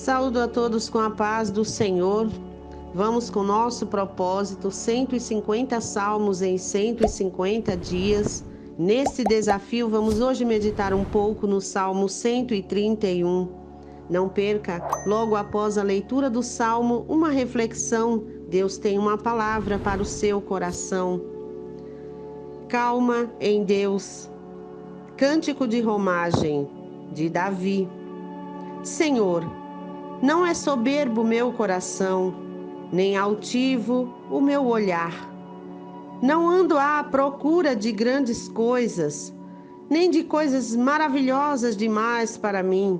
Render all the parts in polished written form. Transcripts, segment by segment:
Saúdo a todos com a paz do Senhor. Vamos com o nosso propósito, 150 salmos em 150 dias. Nesse desafio, vamos hoje meditar um pouco no Salmo 131. Não perca, logo após a leitura do Salmo, uma reflexão. Deus tem uma palavra para o seu coração. Calma em Deus. Cântico de romagem, de Davi. Senhor, não é soberbo meu coração, nem altivo o meu olhar. Não ando à procura de grandes coisas, nem de coisas maravilhosas demais para mim.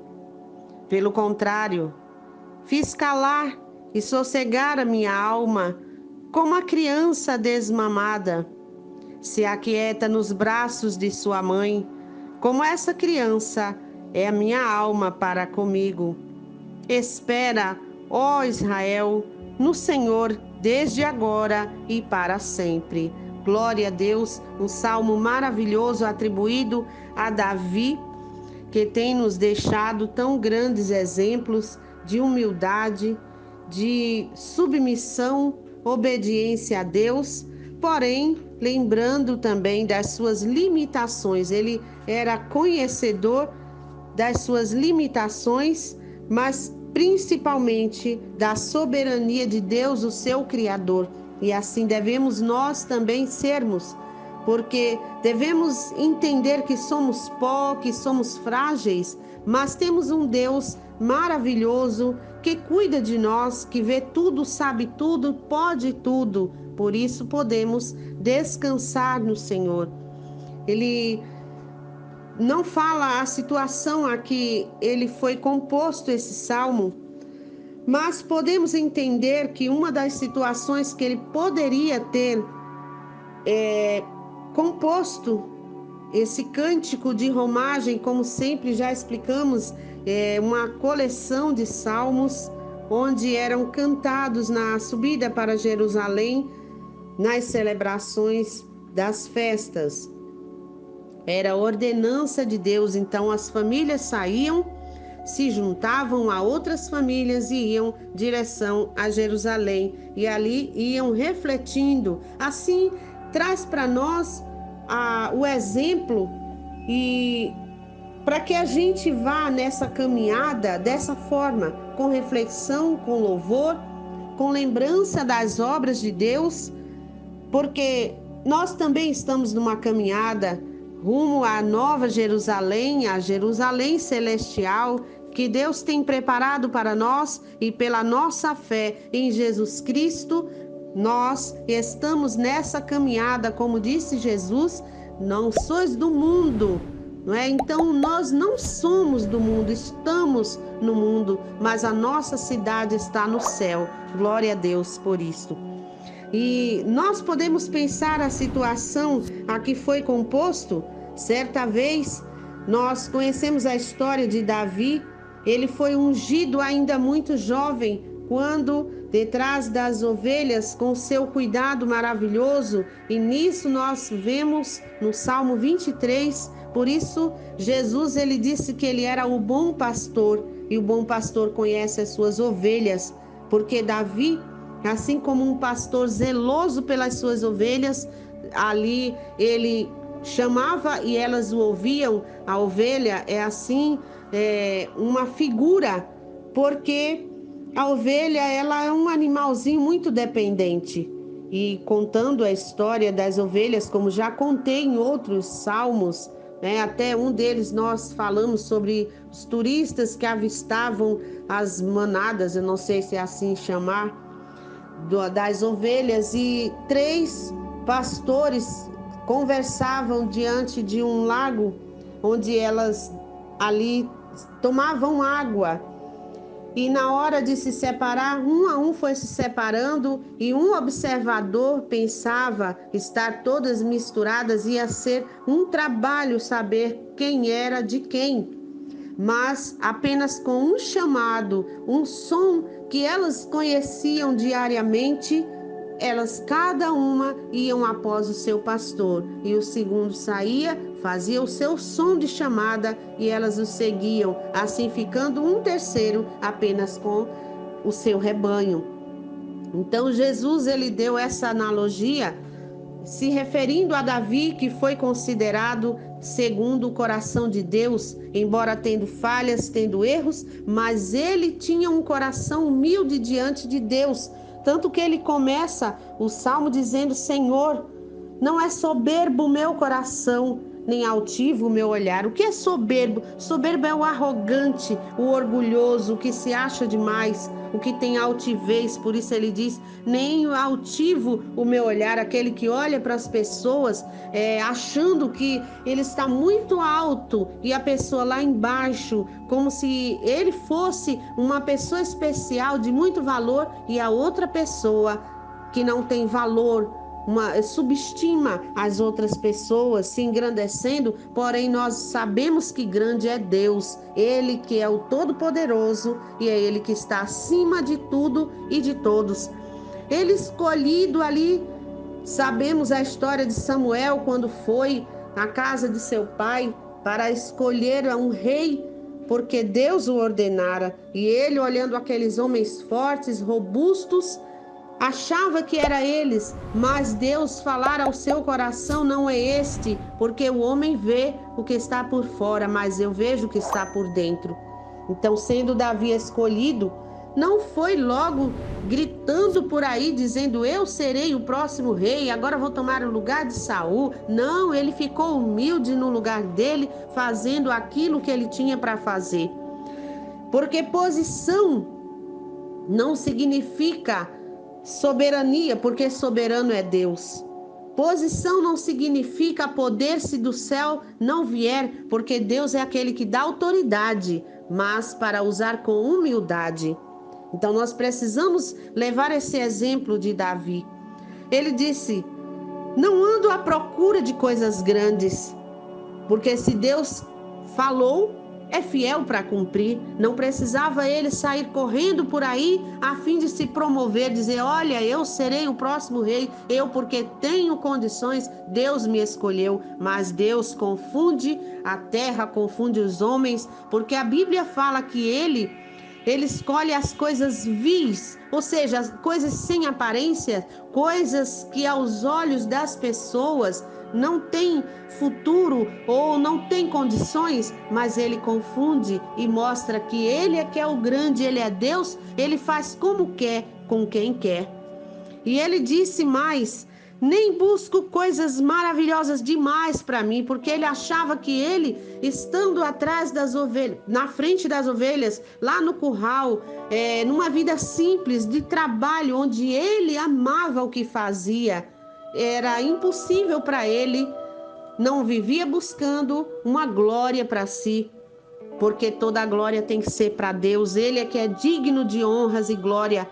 Pelo contrário, fiz calar e sossegar a minha alma como a criança desmamada. Se aquieta nos braços de sua mãe, como essa criança é a minha alma para comigo. Espera, ó Israel, no Senhor, desde agora e para sempre. Glória a Deus, um salmo maravilhoso atribuído a Davi, que tem nos deixado tão grandes exemplos de humildade, de submissão, obediência a Deus, porém, lembrando também das suas limitações. Ele era conhecedor das suas limitações, mas principalmente da soberania de Deus, o seu Criador. E assim devemos nós também sermos, porque devemos entender que somos pó, que somos frágeis, mas temos um Deus maravilhoso que cuida de nós, que vê tudo, sabe tudo, pode tudo. Por isso podemos descansar no Senhor. Ele não fala a situação a que ele foi composto esse salmo, mas podemos entender que uma das situações que ele poderia ter composto esse cântico de romagem, como sempre já explicamos, é uma coleção de salmos onde eram cantados na subida para Jerusalém, nas celebrações das festas. Era a ordenança de Deus, então as famílias saíam, se juntavam a outras famílias e iam em direção a Jerusalém. E ali iam refletindo. Assim, traz para nós o exemplo e para que a gente vá nessa caminhada dessa forma, com reflexão, com louvor, com lembrança das obras de Deus, porque nós também estamos numa caminhada rumo à Nova Jerusalém, a Jerusalém celestial, que Deus tem preparado para nós, e pela nossa fé em Jesus Cristo, nós estamos nessa caminhada, como disse Jesus, não sois do mundo, não é? Então nós não somos do mundo, estamos no mundo, mas a nossa cidade está no céu. Glória a Deus por isso. E nós podemos pensar a situação a que foi composto. Certa vez, nós conhecemos a história de Davi. Ele foi ungido ainda muito jovem, quando detrás das ovelhas, com seu cuidado maravilhoso, e nisso nós vemos no Salmo 23, por isso Jesus ele disse que ele era o bom pastor, e o bom pastor conhece as suas ovelhas, porque Davi, assim como um pastor zeloso pelas suas ovelhas, ali ele chamava e elas o ouviam. A ovelha é assim, uma figura, porque a ovelha ela é um animalzinho muito dependente. E contando a história das ovelhas, como já contei em outros salmos, até um deles nós falamos sobre os turistas que avistavam as manadas, eu não sei se é assim chamar, das ovelhas, e 3 pastores conversavam diante de um lago, onde elas ali tomavam água, e na hora de se separar, um a um foi se separando, e um observador pensava estar todas misturadas, ia ser um trabalho saber quem era de quem. Mas apenas com um chamado, um som que elas conheciam diariamente, elas cada uma iam após o seu pastor, e o segundo saía, fazia o seu som de chamada e elas o seguiam, assim ficando um terceiro apenas com o seu rebanho. Então Jesus, ele deu essa analogia se referindo a Davi, que foi considerado segundo o coração de Deus, embora tendo falhas, tendo erros, mas ele tinha um coração humilde diante de Deus, tanto que ele começa o salmo dizendo: Senhor, não é soberbo o meu coração, nem altivo o meu olhar. O que é soberbo? Soberbo é o arrogante, o orgulhoso, o que se acha demais, o que tem altivez. Por isso ele diz: nem altivo o meu olhar, aquele que olha para as pessoas achando que ele está muito alto e a pessoa lá embaixo, como se ele fosse uma pessoa especial de muito valor e a outra pessoa que não tem valor, subestima as outras pessoas, se engrandecendo, porém nós sabemos que grande é Deus, Ele que é o Todo-Poderoso e é Ele que está acima de tudo e de todos. Ele escolhido ali, sabemos a história de Samuel, quando foi à casa de seu pai para escolher um rei, porque Deus o ordenara, e ele, olhando aqueles homens fortes, robustos, achava que era eles, mas Deus falara ao seu coração: não é este, porque o homem vê o que está por fora, mas eu vejo o que está por dentro. Então, sendo Davi escolhido, não foi logo gritando por aí, dizendo: eu serei o próximo rei, agora vou tomar o lugar de Saul. Não, ele ficou humilde no lugar dele, fazendo aquilo que ele tinha para fazer. Porque posição não significa soberania, porque soberano é Deus. Posição não significa poder se do céu não vier, porque Deus é aquele que dá autoridade, mas para usar com humildade. Então nós precisamos levar esse exemplo de Davi. Ele disse: não ando à procura de coisas grandes, porque se Deus falou, é fiel para cumprir. Não precisava ele sair correndo por aí a fim de se promover, dizer: olha, eu serei o próximo rei, eu porque tenho condições, Deus me escolheu. Mas Deus confunde a terra, confunde os homens, porque a Bíblia fala que ele escolhe as coisas vis, ou seja, as coisas sem aparência, coisas que aos olhos das pessoas não tem futuro ou não tem condições, mas ele confunde e mostra que ele é que é o grande, ele é Deus, ele faz como quer, com quem quer. E ele disse mais: nem busco coisas maravilhosas demais para mim, porque ele achava que ele, estando atrás das ovelhas, na frente das ovelhas, lá no curral, numa vida simples de trabalho, onde ele amava o que fazia, era impossível para ele, não vivia buscando uma glória para si, porque toda a glória tem que ser para Deus. Ele é que é digno de honras e glória.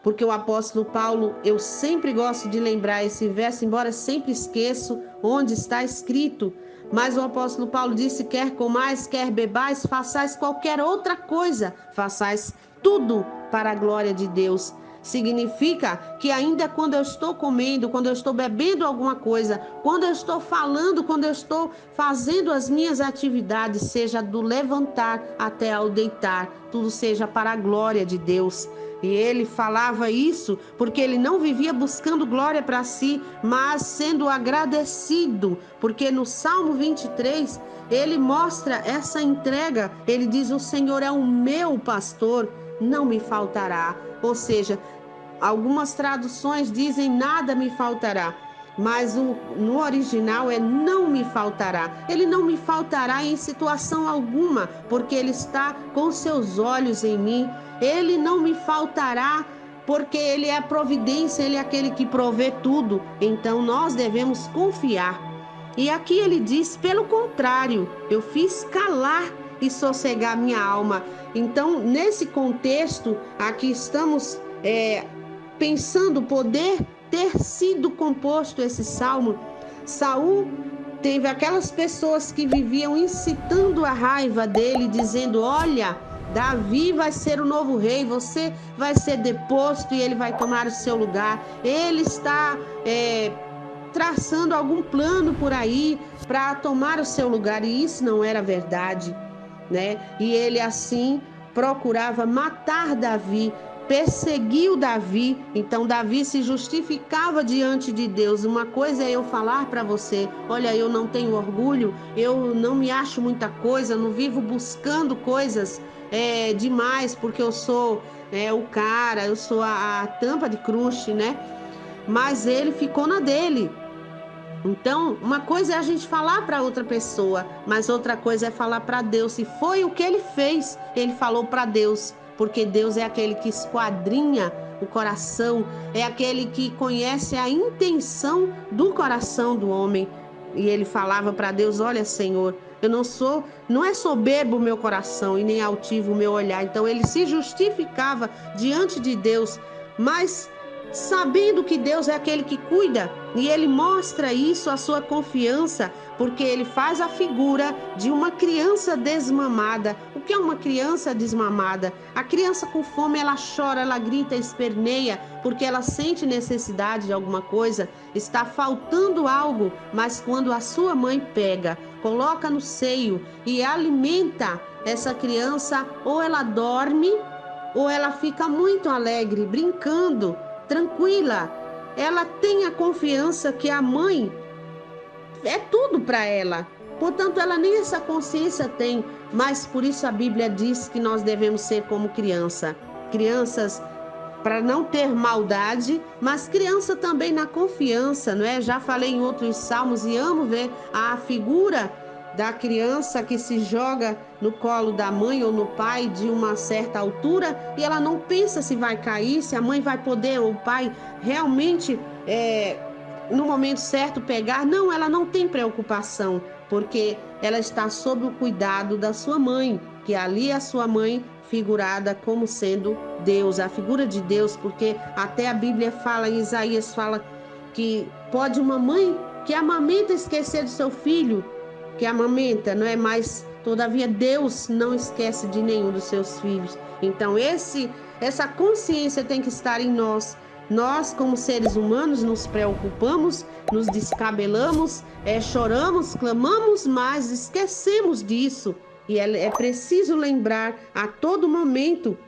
Porque o apóstolo Paulo, eu sempre gosto de lembrar esse verso, embora sempre esqueço onde está escrito, mas o apóstolo Paulo disse: quer comais, quer bebais, façais qualquer outra coisa, façais tudo para a glória de Deus. Significa que ainda quando eu estou comendo, quando eu estou bebendo alguma coisa, quando eu estou falando, quando eu estou fazendo as minhas atividades, seja do levantar até ao deitar, tudo seja para a glória de Deus. E ele falava isso porque ele não vivia buscando glória para si, mas sendo agradecido, porque no Salmo 23 ele mostra essa entrega. Ele diz: o Senhor é o meu pastor, não me faltará. Ou seja, algumas traduções dizem nada me faltará, mas no original é não me faltará. Ele não me faltará em situação alguma, porque ele está com seus olhos em mim. Ele não me faltará, porque ele é a providência, ele é aquele que provê tudo. Então nós devemos confiar. E aqui ele diz: pelo contrário, eu fiz calar e sossegar minha alma. Então, nesse contexto, aqui estamos pensando poder ter sido composto esse salmo. Saul teve aquelas pessoas que viviam incitando a raiva dele, dizendo: olha, Davi vai ser o novo rei, você vai ser deposto e ele vai tomar o seu lugar. Ele está traçando algum plano por aí, para tomar o seu lugar, e isso não era verdade, né? E ele assim procurava matar Davi, perseguiu Davi. Então Davi se justificava diante de Deus. Uma coisa é eu falar para você: olha, eu não tenho orgulho, eu não me acho muita coisa, não vivo buscando coisas demais, porque eu sou o cara, eu sou a tampa de crush, né? Mas ele ficou na dele. Então, uma coisa é a gente falar para outra pessoa, mas outra coisa é falar para Deus. E foi o que ele fez. Ele falou para Deus, porque Deus é aquele que esquadrinha o coração, é aquele que conhece a intenção do coração do homem. E ele falava para Deus: olha, Senhor, eu não é soberbo o meu coração e nem altivo o meu olhar. Então ele se justificava diante de Deus, mas sabendo que Deus é aquele que cuida, e ele mostra isso, a sua confiança, porque ele faz a figura de uma criança desmamada. O que é uma criança desmamada? A criança com fome, ela chora, ela grita, esperneia, porque ela sente necessidade de alguma coisa, está faltando algo, mas quando a sua mãe pega, coloca no seio e alimenta essa criança, ou ela dorme, ou ela fica muito alegre, brincando, tranquila. Ela tem a confiança que a mãe é tudo para ela. Portanto, ela nem essa consciência tem, mas por isso a Bíblia diz que nós devemos ser como criança. Crianças para não ter maldade, mas criança também na confiança, não é? Já falei em outros salmos e amo ver a figura da criança que se joga no colo da mãe ou no pai de uma certa altura e ela não pensa se vai cair, se a mãe vai poder ou o pai realmente no momento certo pegar. Não, ela não tem preocupação, porque ela está sob o cuidado da sua mãe, que ali é a sua mãe figurada como sendo Deus, a figura de Deus, porque até a Bíblia fala, em Isaías fala que pode uma mãe que amamenta esquecer do seu filho, que amamenta, não é? Mas todavia Deus não esquece de nenhum dos seus filhos. Então essa consciência tem que estar em nós. Nós, como seres humanos, nos preocupamos, nos descabelamos, choramos, clamamos, mas esquecemos disso. E é preciso lembrar a todo momento,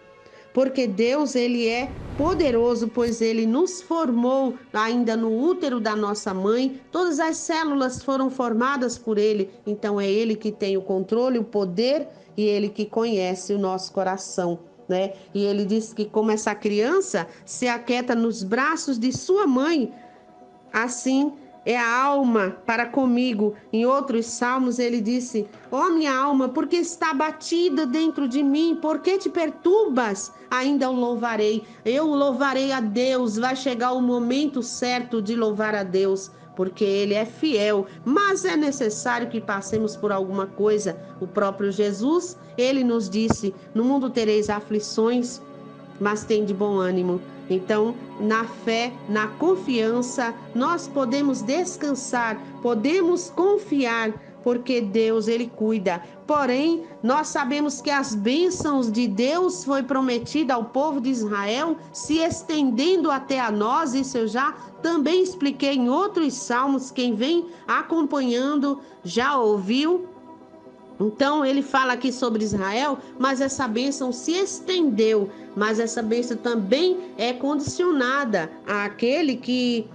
porque Deus, ele é poderoso, pois ele nos formou ainda no útero da nossa mãe. Todas as células foram formadas por ele. Então é ele que tem o controle, o poder, e ele que conhece o nosso coração, né? E ele diz que como essa criança se aquieta nos braços de sua mãe, assim é a alma para comigo. Em outros salmos ele disse: ó minha alma, porque está batida dentro de mim? Por que te perturbas? Ainda o louvarei. Eu louvarei a Deus. Vai chegar o momento certo de louvar a Deus, porque ele é fiel. Mas é necessário que passemos por alguma coisa. O próprio Jesus, ele nos disse: no mundo tereis aflições, mas tem de bom ânimo. Então, na fé, na confiança, nós podemos descansar, podemos confiar, porque Deus, ele cuida. Porém, nós sabemos que as bênçãos de Deus foi prometida ao povo de Israel, se estendendo até a nós. Isso eu já também expliquei em outros salmos. Quem vem acompanhando já ouviu. Então ele fala aqui sobre Israel, mas essa bênção se estendeu, mas essa bênção também é condicionada àquele que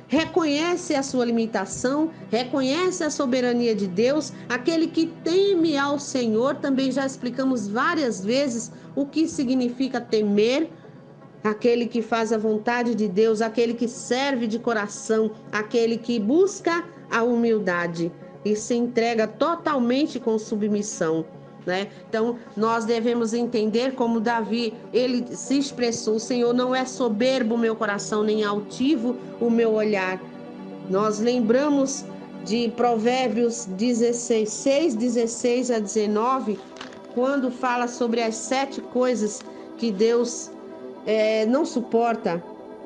reconhece a sua limitação, reconhece a soberania de Deus, aquele que teme ao Senhor. Também já explicamos várias vezes o que significa temer. Aquele que faz a vontade de Deus, aquele que serve de coração, aquele que busca a humildade e se entrega totalmente com submissão, né? Então, nós devemos entender como Davi, ele se expressou: o Senhor não é soberbo o meu coração, nem altivo o meu olhar. Nós lembramos de Provérbios 16, 6, 16 a 19, quando fala sobre as 7 coisas que Deus não suporta.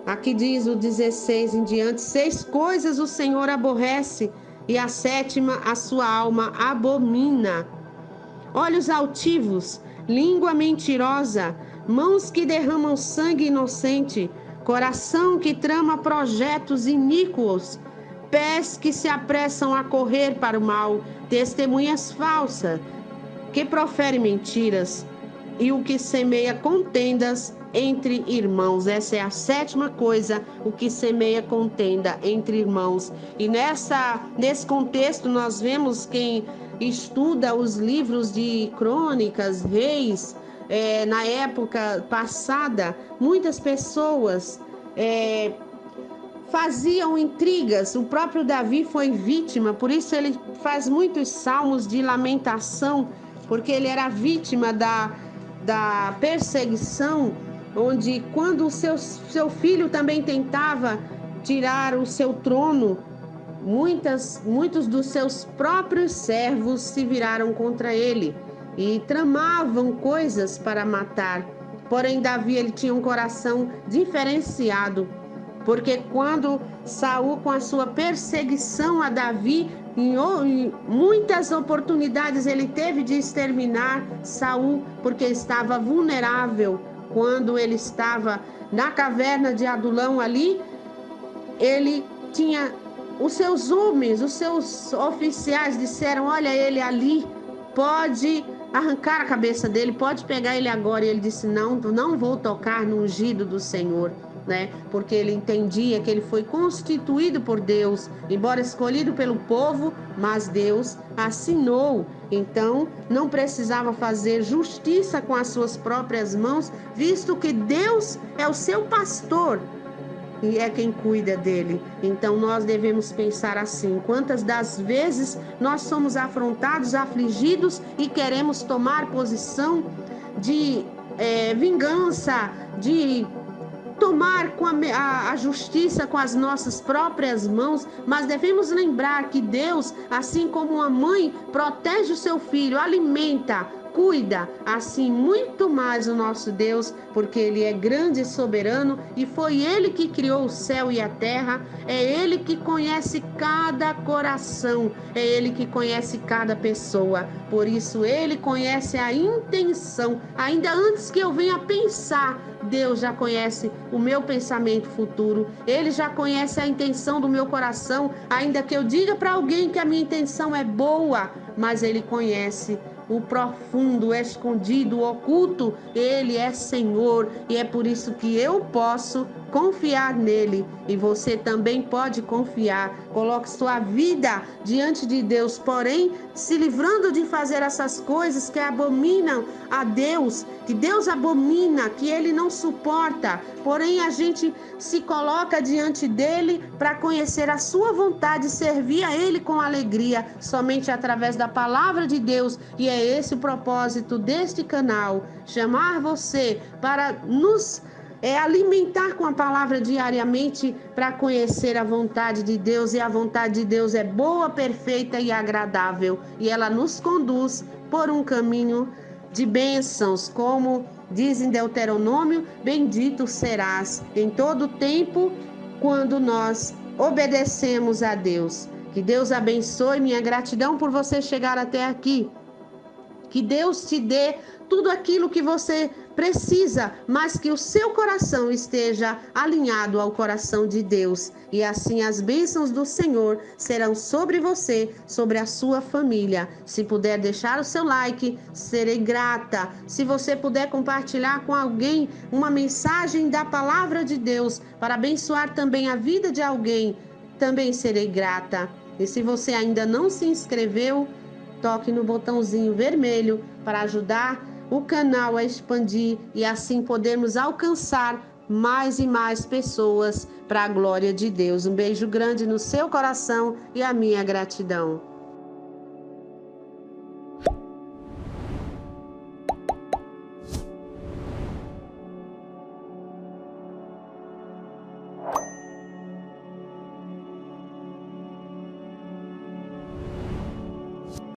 Aqui diz o 16 em diante: 6 coisas o Senhor aborrece, e a 7ª a sua alma abomina: olhos altivos, língua mentirosa, mãos que derramam sangue inocente, coração que trama projetos iníquos, pés que se apressam a correr para o mal, testemunhas falsas, que profere mentiras, e o que semeia contendas entre irmãos. Essa é a sétima coisa, o que semeia contenda entre irmãos. E nesse contexto nós vemos, quem estuda os livros de crônicas, reis, na época passada, muitas pessoas faziam intrigas. O próprio Davi foi vítima, por isso ele faz muitos salmos de lamentação, porque ele era vítima da perseguição, onde quando o seu filho também tentava tirar o seu trono, muitos dos seus próprios servos se viraram contra ele e tramavam coisas para matar. Porém, Davi, ele tinha um coração diferenciado, porque quando Saul, com a sua perseguição a Davi, em muitas oportunidades ele teve de exterminar Saul, porque estava vulnerável. Quando ele estava na caverna de Adulão ali, ele tinha os seus homens, os seus oficiais disseram: olha ele ali, pode arrancar a cabeça dele, pode pegar ele agora. E ele disse: não vou tocar no ungido do Senhor, né? Porque ele entendia que ele foi constituído por Deus, embora escolhido pelo povo, mas Deus assinou. Então não precisava fazer justiça com as suas próprias mãos, visto que Deus é o seu pastor e é quem cuida dele. Então nós devemos pensar assim: quantas das vezes nós somos afrontados, afligidos e queremos tomar posição de vingança, de tomar com a justiça com as nossas próprias mãos, mas devemos lembrar que Deus, assim como uma mãe protege o seu filho, alimenta, cuida, assim muito mais o nosso Deus, porque Ele é grande e soberano e foi Ele que criou o céu e a terra, é Ele que conhece cada coração, é Ele que conhece cada pessoa, por isso Ele conhece a intenção, ainda antes que eu venha pensar, Deus já conhece o meu pensamento futuro, Ele já conhece a intenção do meu coração, ainda que eu diga para alguém que a minha intenção é boa, mas Ele conhece o profundo, o escondido, o oculto. Ele é Senhor e é por isso que eu posso confiar nele e você também pode confiar. Coloque sua vida diante de Deus, porém se livrando de fazer essas coisas que abominam a Deus, que Deus abomina, que Ele não suporta. Porém a gente se coloca diante dele para conhecer a sua vontade, servir a Ele com alegria, somente através da palavra de Deus. E é esse o propósito deste canal, chamar você para nos alimentar com a palavra diariamente, para conhecer a vontade de Deus. E a vontade de Deus é boa, perfeita e agradável, e ela nos conduz por um caminho de bênçãos, como diz em Deuteronômio: bendito serás em todo tempo quando nós obedecemos a Deus. Que Deus abençoe, minha gratidão por você chegar até aqui. Que Deus te dê tudo aquilo que você precisa, mas que o seu coração esteja alinhado ao coração de Deus. E assim as bênçãos do Senhor serão sobre você, sobre a sua família. Se puder deixar o seu like, serei grata. Se você puder compartilhar com alguém uma mensagem da palavra de Deus para abençoar também a vida de alguém, também serei grata. E se você ainda não se inscreveu, toque no botãozinho vermelho para ajudar o canal a expandir e assim podermos alcançar mais e mais pessoas para a glória de Deus. Um beijo grande no seu coração e a minha gratidão.